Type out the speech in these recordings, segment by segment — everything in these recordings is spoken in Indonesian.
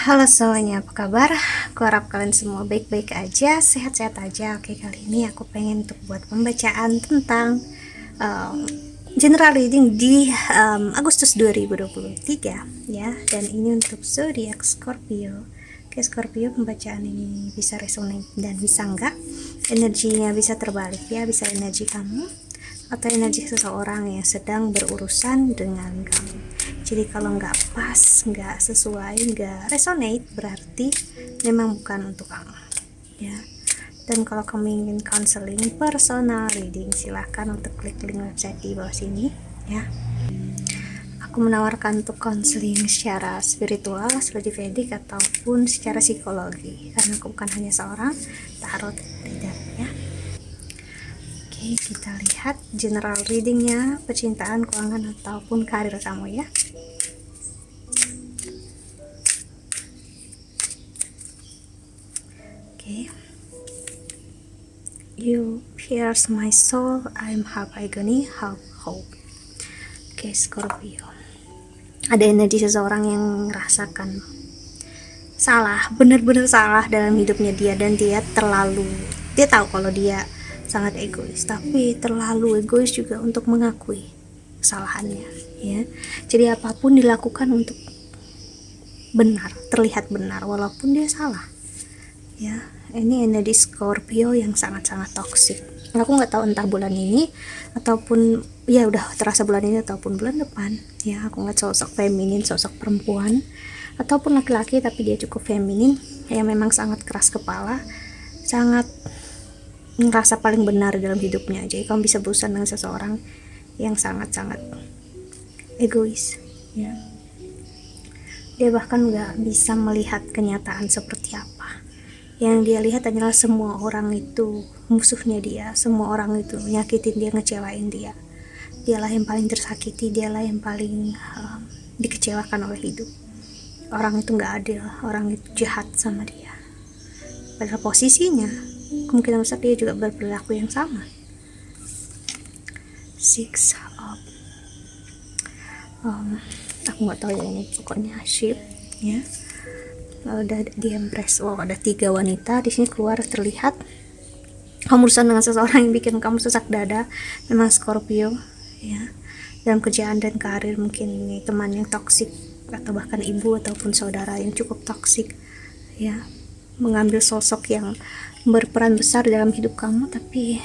Halo semuanya, apa kabar? Aku harap kalian semua baik-baik aja, sehat-sehat aja. Oke, kali ini aku pengen untuk buat pembacaan tentang um, general reading di Agustus 2023 ya. Dan ini untuk zodiak Scorpio. Oke, Scorpio, pembacaan ini bisa resonate dan bisa enggak. Energinya bisa terbalik ya, bisa energi kamu atau energi seseorang yang sedang berurusan dengan kamu. Jadi kalau nggak pas, nggak sesuai, nggak resonate, berarti memang bukan untuk kamu ya. Dan kalau kamu ingin counseling personal reading, silahkan untuk klik link website di bawah sini ya. Aku menawarkan untuk counseling secara spiritual, seperti Vedic ataupun secara psikologi, karena aku bukan hanya seorang tarot reader ya. Oke, kita lihat general readingnya, percintaan, keuangan, ataupun karir kamu ya. Oke. You pierce my soul, I'm half agony, half hope. Oke, Scorpio. Ada energi seseorang yang merasakan salah, benar-benar salah dalam hidupnya dia, dan dia tahu kalau dia sangat egois, tapi terlalu egois juga untuk mengakui kesalahannya ya. Jadi apapun dilakukan untuk benar, terlihat benar walaupun dia salah ya. Ini energi Scorpio yang sangat-sangat toksik. Aku nggak tahu entah bulan ini ataupun ya udah terasa bulan ini ataupun bulan depan ya. Aku ngeliat sosok feminin, sosok perempuan ataupun laki-laki tapi dia cukup feminin yang memang sangat keras kepala, sangat ngerasa paling benar dalam hidupnya. Jadi kamu bisa berusaha dengan seseorang yang sangat-sangat egois ya. Dia bahkan nggak bisa melihat kenyataan seperti apa. Yang dia lihat adalah semua orang itu musuhnya dia, semua orang itu nyakitin dia, ngecewain dia. Dialah yang paling tersakiti, dialah yang paling dikecewakan oleh hidup. Orang itu nggak adil, orang itu jahat sama dia. Padahal posisinya kemungkinan besar dia juga berperilaku yang sama. Six of aku nggak tahu ya ini, pokoknya ship ya. Lalu ada di Empress. Wow, ada 3 wanita di sini keluar, terlihat kamu berusaha dengan seseorang yang bikin kamu sesak dada. Memang Scorpio ya. Dalam kerjaan dan karir mungkin ini teman yang toksik atau bahkan ibu ataupun saudara yang cukup toksik ya, mengambil sosok yang berperan besar dalam hidup kamu tapi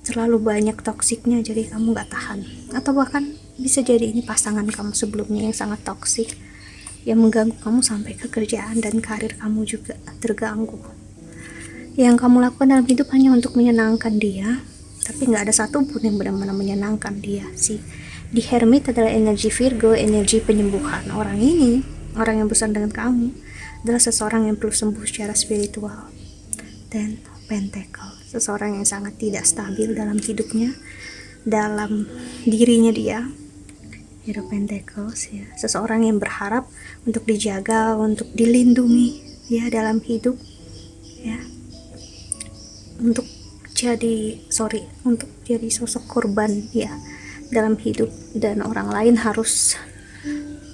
terlalu banyak toksiknya jadi kamu gak tahan. Atau bahkan bisa jadi ini pasangan kamu sebelumnya yang sangat toksik, yang mengganggu kamu sampai ke kerjaan dan karir kamu juga terganggu. Yang kamu lakukan dalam hidup hanya untuk menyenangkan dia, tapi gak ada satupun yang benar-benar menyenangkan dia sih. Di Hermit adalah energi Virgo, energi penyembuhan. Orang ini, orang yang berusaha dengan kamu, adalah seseorang yang perlu sembuh secara spiritual. Dan Pentacle, seseorang yang sangat tidak stabil dalam hidupnya, dalam dirinya dia. Hero Pentacles ya, seseorang yang berharap untuk dijaga, untuk dilindungi ya dalam hidup ya, untuk jadi sosok korban ya dalam hidup, dan orang lain harus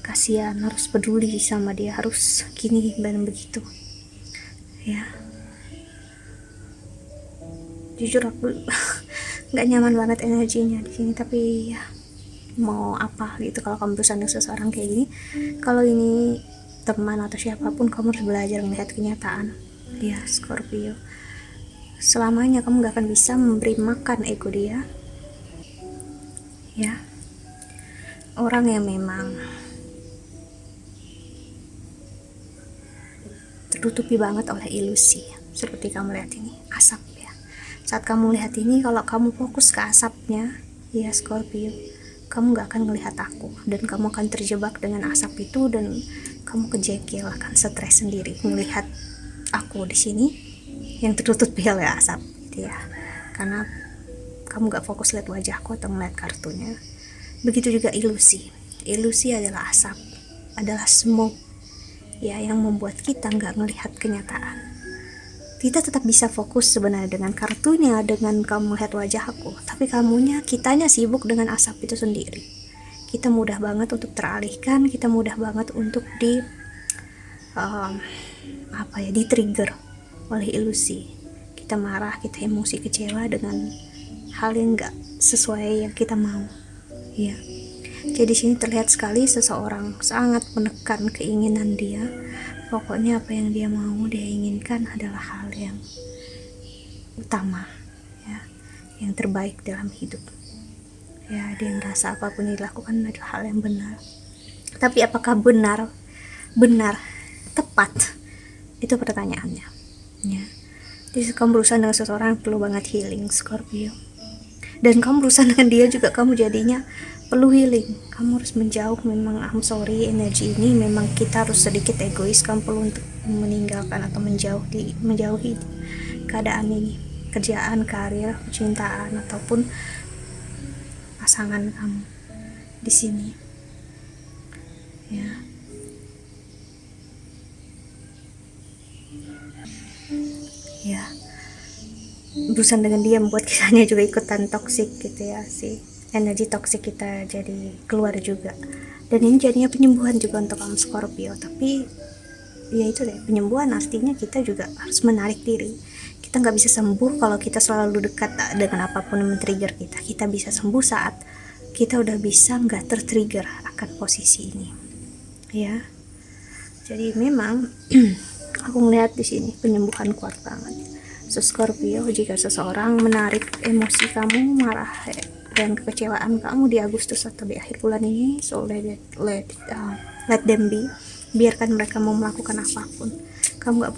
kasihan, harus peduli sama dia, harus gini dan begitu ya. Jujur aku nggak nyaman banget energinya di sini, tapi ya mau apa gitu kalau kamu berusaha dengan seseorang kayak gini. Kalau ini teman atau siapapun, kamu harus belajar melihat kenyataan ya Scorpio. Selamanya kamu gak akan bisa memberi makan ego dia ya. Orang yang memang tertutupi banget oleh ilusi, seperti kamu lihat ini asap ya. Saat kamu lihat ini, kalau kamu fokus ke asapnya ya Scorpio, kamu gak akan melihat aku, dan kamu akan terjebak dengan asap itu, dan kamu kejekil, akan stres sendiri melihat aku di sini yang tertutupi oleh asap ya, karena kamu gak fokus lihat wajahku atau melihat kartunya. Begitu juga ilusi. Ilusi adalah asap, adalah smoke ya, yang membuat kita gak melihat kenyataan. Kita tetap bisa fokus sebenarnya dengan kartunya, dengan kamu lihat wajah aku, tapi kitanya sibuk dengan asap itu sendiri. Kita mudah banget untuk teralihkan, kita mudah banget untuk di-trigger oleh ilusi. Kita marah, kita emosi, kecewa dengan hal yang nggak sesuai yang kita mau, ya. Jadi di sini terlihat sekali seseorang sangat menekan keinginan dia. Pokoknya apa yang dia mau, dia inginkan adalah hal yang utama, ya, yang terbaik dalam hidup. Ya, dia merasa apapun yang dilakukan adalah hal yang benar. Tapi apakah benar tepat? Itu pertanyaannya, ya. Jadi kamu berusaha dengan seseorang yang perlu banget healing, Scorpio, dan kamu berusaha dengan dia juga, kamu jadinya perlu healing. Kamu harus menjauh. Memang I'm sorry, energi ini memang kita harus sedikit egois. Kamu perlu untuk meninggalkan atau menjauhi keadaan ini, kerjaan, karir, percintaan, ataupun pasangan kamu di sini, ya. Ya, berusaha dengan dia membuat kisahnya juga ikutan toksik gitu ya, sih, energi toksik kita jadi keluar juga. Dan ini jadinya penyembuhan juga untuk kamu Scorpio. Tapi ya itu deh, penyembuhan artinya kita juga harus menarik diri. Kita nggak bisa sembuh kalau kita selalu dekat dengan apapun yang men-trigger kita. Kita bisa sembuh saat kita udah bisa nggak ter-trigger akan posisi ini, ya. Jadi memang aku ngeliat di sini penyembuhan kuat banget. So Scorpio, jika seseorang menarik emosi kamu, marah dan kekecewaan kamu di Agustus atau di akhir bulan ini, so let them be. Biarkan mereka mau melakukan apapun. Kamu gak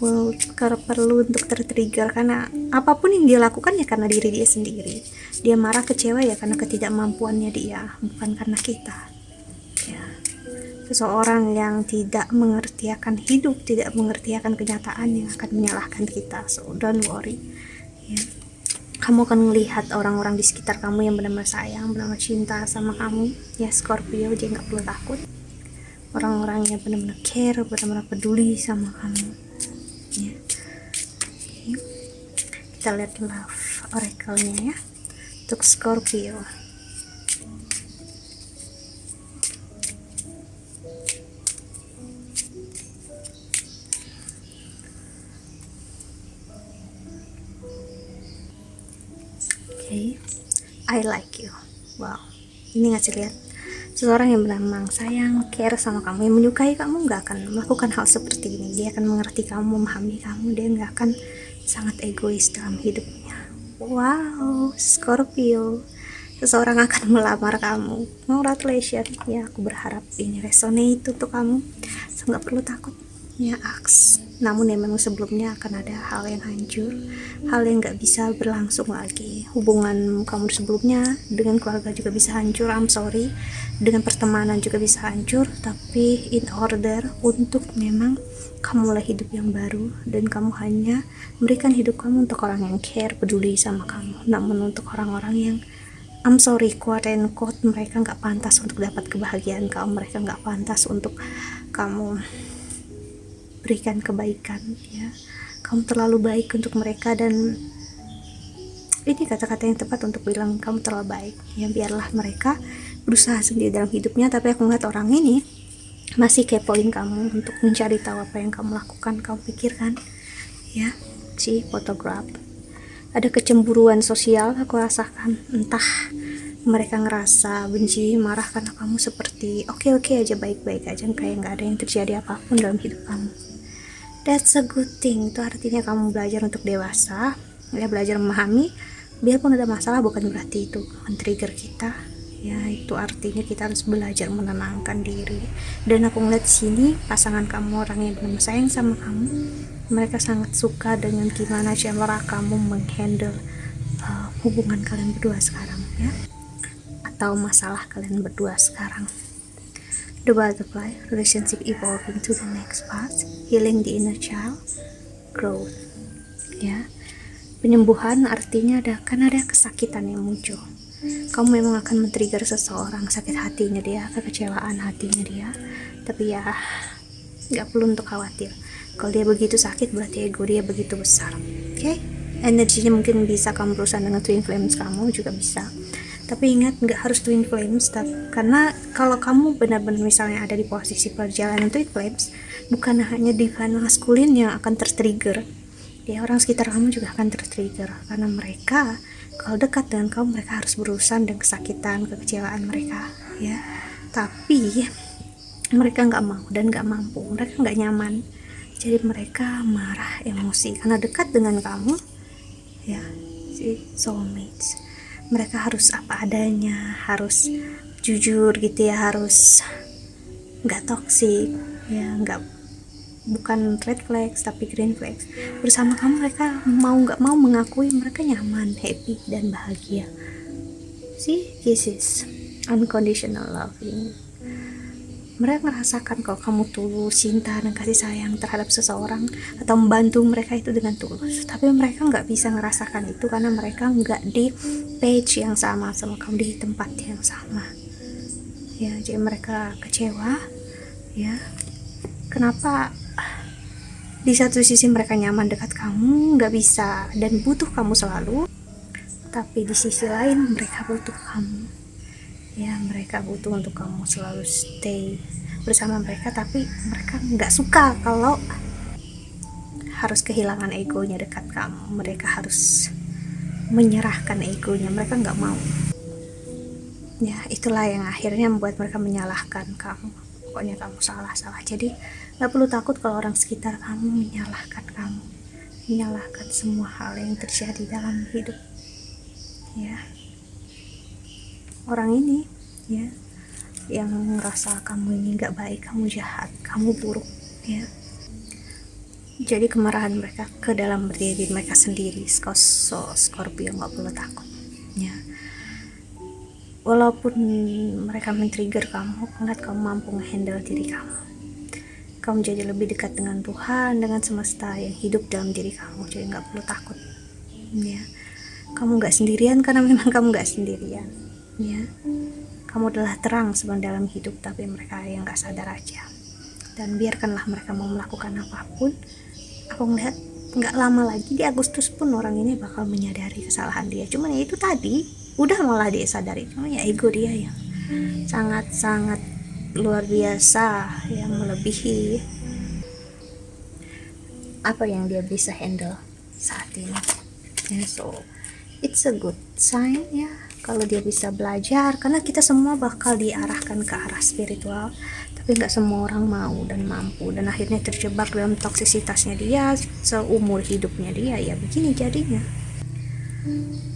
perlu untuk tertrigger, karena apapun yang dia lakukan ya karena diri dia sendiri. Dia marah, kecewa ya karena ketidakmampuannya dia, bukan karena kita, ya. Seseorang yang tidak mengerti akan hidup, tidak mengerti akan kenyataan, yang akan menyalahkan kita. So don't worry, ya. Kamu akan melihat orang-orang di sekitar kamu yang benar-benar sayang, benar-benar cinta sama kamu, ya Scorpio. Jadi gak perlu takut. Orang-orang yang benar-benar care, benar-benar peduli sama kamu, ya. Okay. Kita lihat love oracle-nya, ya, untuk Scorpio. Okay, I like you. Wow, ini ngasih lihat seseorang yang benar-benar sayang, care sama kamu, yang menyukai kamu, nggak akan melakukan hal seperti ini. Dia akan mengerti kamu, memahami kamu, dia nggak akan sangat egois dalam hidupnya. Wow, Scorpio, seseorang akan melamar kamu. Congratulations, ya. Aku berharap ini resonate untuk kamu. So nggak perlu takut, ya, Aks. Namun ya memang sebelumnya akan ada hal yang hancur, hal yang gak bisa berlangsung lagi. Hubungan kamu sebelumnya dengan keluarga juga bisa hancur, I'm sorry. Dengan pertemanan juga bisa hancur. Tapi in order untuk memang kamu mulai hidup yang baru, dan kamu hanya memberikan hidup kamu untuk orang yang care, peduli sama kamu. Namun untuk orang-orang yang I'm sorry, quote and quote, mereka gak pantas untuk dapat kebahagiaan kamu. Mereka gak pantas untuk kamu berikan kebaikan, ya. Kamu terlalu baik untuk mereka, dan ini kata-kata yang tepat untuk bilang kamu terlalu baik, ya. Biarlah mereka berusaha sendiri dalam hidupnya, tapi aku ngeliat orang ini masih kepoin kamu untuk mencari tahu apa yang kamu lakukan, kamu pikirkan, ya. Si photograph, ada kecemburuan sosial aku rasakan. Entah mereka ngerasa benci, marah karena kamu seperti oke aja, baik-baik aja, kayak nggak ada yang terjadi apapun dalam hidup kamu. That's a good thing. Itu artinya kamu belajar untuk dewasa, ya, belajar memahami. Biarpun ada masalah bukan berarti itu men-trigger kita, ya. Itu artinya kita harus belajar menenangkan diri. Dan aku ngeliat di sini pasangan kamu, orang yang benar sayang sama kamu. Mereka sangat suka dengan gimana cara kamu menghandle hubungan kalian berdua sekarang, ya, atau masalah kalian berdua sekarang. The butterfly, relationship evolving to the next part, healing the inner child, growth, ya. Penyembuhan artinya kan ada kesakitan yang muncul. Kamu memang akan men-trigger seseorang, sakit hatinya dia, kekecewaan hatinya dia. Tapi ya, gak perlu untuk khawatir. Kalau dia begitu sakit, berarti ego dia begitu besar. Okay? Energinya mungkin bisa kamu berusaha dengan twin flames kamu, juga bisa. Tapi ingat, nggak harus twin flames, karena kalau kamu benar-benar misalnya ada di posisi perjalanan twin flames, bukan hanya divine masculine yang akan tertrigger ya, orang sekitar kamu juga akan tertrigger, karena mereka kalau dekat dengan kamu, mereka harus berurusan dengan kesakitan, kekecewaan mereka ya. Tapi mereka nggak mau dan nggak mampu, mereka nggak nyaman, jadi mereka marah, emosi karena dekat dengan kamu ya. Si soulmates, mereka harus apa adanya, harus jujur gitu ya, harus nggak toxic ya, bukan red flags tapi green flags. Bersama kamu mereka mau nggak mau mengakui mereka nyaman, happy dan bahagia. See, this is unconditional loving. Mereka merasakan kalau kamu tulus cinta dan kasih sayang terhadap seseorang atau membantu mereka itu dengan tulus, tapi mereka nggak bisa merasakan itu karena mereka nggak di page yang sama kamu, di tempat yang sama ya. Jadi mereka kecewa ya. Kenapa di satu sisi mereka nyaman dekat kamu, nggak bisa dan butuh kamu selalu, tapi di sisi lain mereka butuh kamu ya. Mereka butuh untuk kamu selalu stay bersama mereka, tapi mereka nggak suka kalau harus kehilangan egonya dekat kamu. Mereka harus menyerahkan egonya, mereka nggak mau ya. Itulah yang akhirnya membuat mereka menyalahkan kamu. Pokoknya kamu salah. Jadi gak perlu takut kalau orang sekitar kamu menyalahkan kamu, menyalahkan semua hal yang terjadi dalam hidup ya. Orang ini ya yang ngerasa kamu ini gak baik, kamu jahat, kamu buruk ya. Jadi kemarahan mereka ke dalam diri mereka sendiri. So Scorpio gak perlu takut ya. Walaupun mereka men-trigger kamu, ingat kamu mampu nge-handle diri kamu jadi lebih dekat dengan Tuhan, dengan semesta yang hidup dalam diri kamu. Jadi gak perlu takut ya. Kamu gak sendirian, karena memang kamu gak sendirian ya. Kamu adalah terang sebenarnya dalam hidup, tapi mereka yang gak sadar aja. Dan biarkanlah mereka mau melakukan apapun. Aku ngeliat gak lama lagi di Agustus pun orang ini bakal menyadari kesalahan dia. Cuman ya itu tadi, udah malah dia sadari, cuma ya ego dia yang sangat-sangat luar biasa, yang melebihi apa yang dia bisa handle saat ini ya. So it's a good sign ya kalau dia bisa belajar, karena kita semua bakal diarahkan ke arah spiritual, tapi nggak semua orang mau dan mampu, dan akhirnya terjebak dalam toksisitasnya dia seumur hidupnya dia ya. Begini jadinya.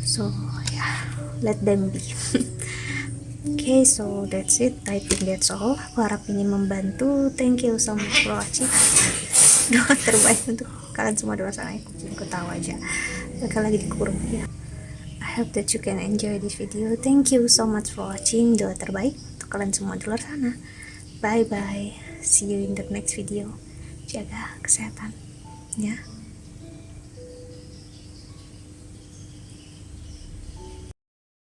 So yeah, let them be. Okay, so that's it. I think that's all. Aku harap ini membantu. Thank you so much for watching. Doa terbaik untuk kalian semua di luar sana. Kucingku tahu aja mereka lagi dikurung ya. I hope that you can enjoy this video. Thank you so much for watching. Doa terbaik untuk kalian semua di luar sana. Bye bye. See you in the next video. Jaga kesehatan ya.